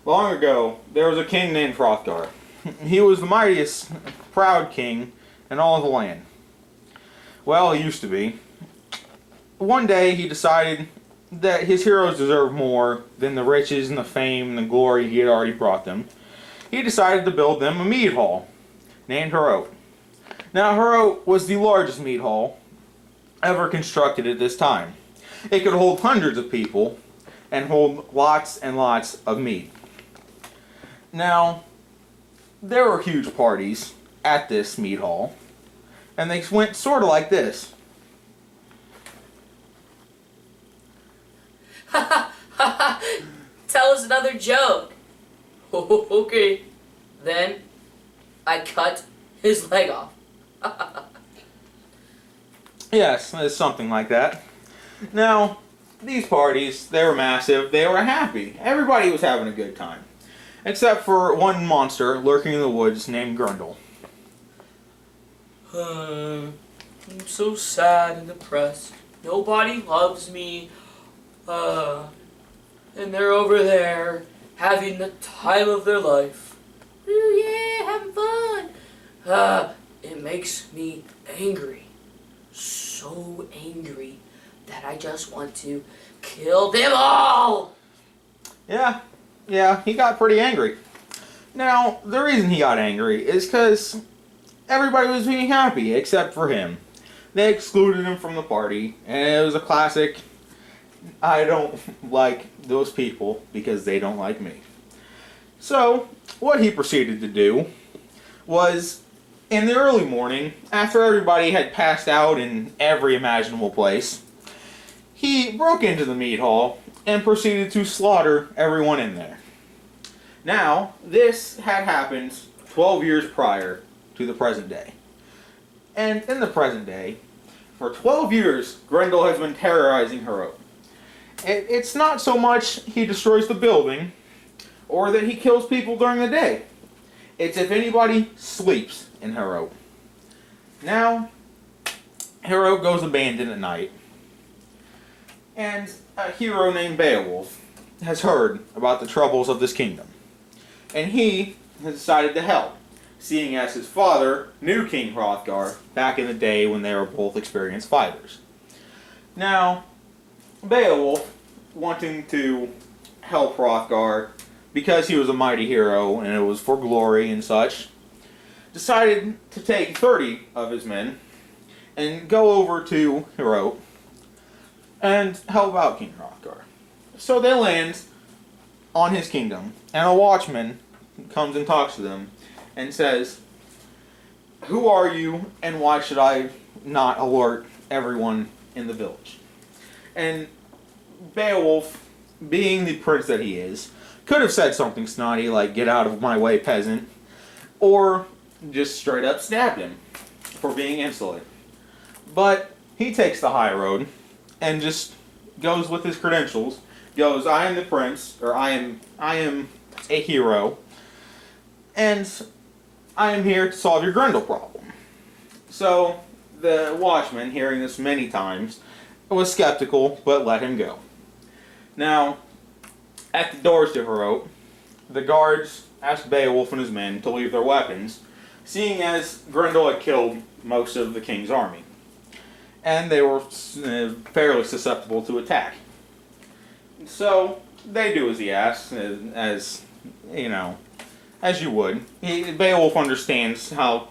Long ago, there was a king named Hrothgar. He was the mightiest, proud king in all of the land. Well, he used to be. One day, he decided that his heroes deserved more than the riches and the fame and the glory he had already brought them. He decided to build them a mead hall, named Heorot. Now, Heorot was the largest mead hall ever constructed at this time. It could hold hundreds of people and hold lots and lots of mead. Now, there were huge parties at this mead hall, and they went sort of like this. Tell us another joke. Okay. Then I cut his leg off. Yes, it's something like that. Now, these parties, they were massive, they were happy. Everybody was having a good time. Except for one monster lurking in the woods named Grendel. I'm so sad and depressed. Nobody loves me. And they're over there having the time of their life. Ooh, yeah, having fun. It makes me angry. So angry that I just want to kill them all. Yeah, he got pretty angry. Now, the reason he got angry is because everybody was being happy except for him. They excluded him from the party, and it was a classic, I don't like those people because they don't like me. So, what he proceeded to do was, in the early morning, after everybody had passed out in every imaginable place, he broke into the mead hall and proceeded to slaughter everyone in there. Now, this had happened 12 years prior to the present day. And in the present day, for 12 years, Grendel has been terrorizing Heorot. It's not so much he destroys the building, or that he kills people during the day. It's if anybody sleeps in Heorot. Now, Heorot goes abandoned at night, and a hero named Beowulf has heard about the troubles of this kingdom. And he has decided to help, seeing as his father knew King Hrothgar back in the day when they were both experienced fighters. Now, Beowulf, wanting to help Hrothgar because he was a mighty hero and it was for glory and such, decided to take 30 of his men and go over to Heorot and help out King Hrothgar. So they land on his kingdom, and a watchman comes and talks to them and says, "Who are you, and why should I not alert everyone in the village?" And Beowulf, being the prince that he is, could have said something snotty like, "Get out of my way, peasant," or just straight up stabbed him for being insolent. But he takes the high road and just goes with his credentials, goes, "I am the prince," or I am a hero, and I am here to solve your Grendel problem." So the watchman, hearing this many times, was skeptical, but let him go. Now, at the doors to Heorot, the guards asked Beowulf and his men to leave their weapons, seeing as Grendel had killed most of the king's army. And they were fairly susceptible to attack. So, they do as he asks, as you know, as you would. Beowulf understands how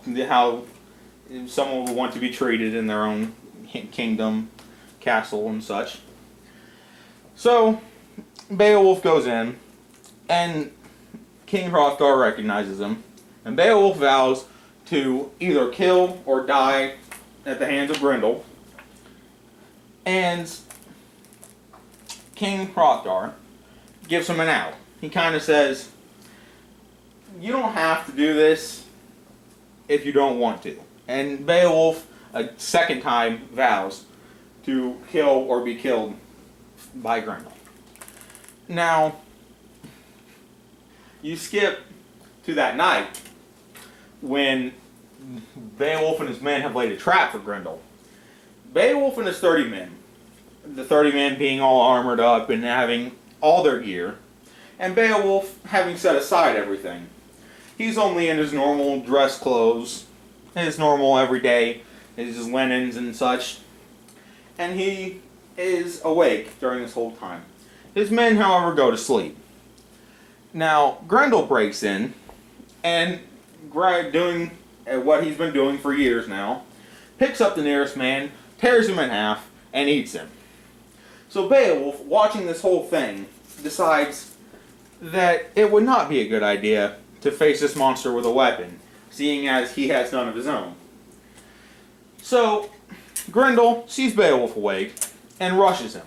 someone would want to be treated in their own kingdom, castle, and such. So, Beowulf goes in, and King Hrothgar recognizes him, and Beowulf vows to either kill or die at the hands of Grendel. And King Hrothgar gives him an out. He kind of says, "You don't have to do this if you don't want to." And Beowulf, a second time, vows to kill or be killed by Grendel. Now, you skip to that night when Beowulf and his men have laid a trap for Grendel. Beowulf and his 30 men, the 30 men being all armored up and having all their gear, And Beowulf, having set aside everything, he's only in his normal dress clothes, his normal everyday, his linens and such, and he is awake during this whole time. His men, however, go to sleep. Now, Grendel breaks in, and doing what he's been doing for years now, picks up the nearest man, tears him in half, and eats him. So Beowulf, watching this whole thing, decides that it would not be a good idea to face this monster with a weapon, seeing as he has none of his own. So, Grendel sees Beowulf awake and rushes him.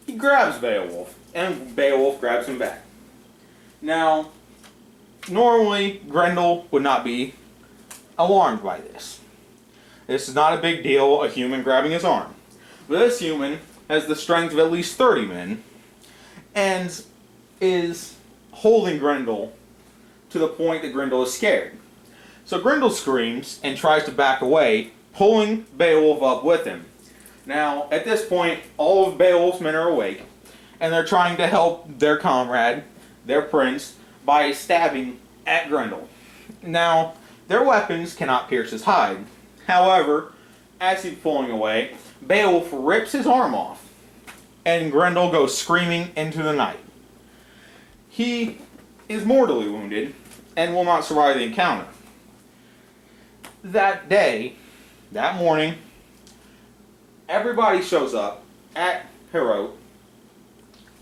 He grabs Beowulf, and Beowulf grabs him back. Now, normally, Grendel would not be alarmed by this. This is not a big deal, a human grabbing his arm. But this human has the strength of at least 30 men, and is holding Grendel to the point that Grendel is scared. So Grendel screams and tries to back away, pulling Beowulf up with him. Now, at this point, all of Beowulf's men are awake, and they're trying to help their comrade, their prince, by stabbing at Grendel. Now, their weapons cannot pierce his hide. However, as he's pulling away, Beowulf rips his arm off, and Grendel goes screaming into the night. He is mortally wounded, and will not survive the encounter. That day, that morning, everybody shows up at Heorot,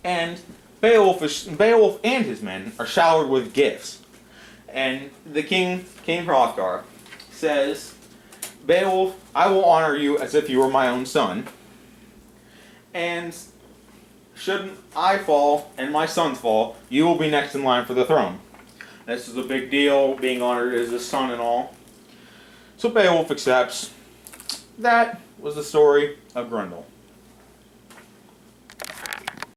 and Beowulf and his men are showered with gifts. And the King Hrothgar, says, "Beowulf, I will honor you as if you were my own son. And should I fall and my sons fall, you will be next in line for the throne." This is a big deal, being honored as his son and all. So Beowulf accepts. That was the story of Grendel.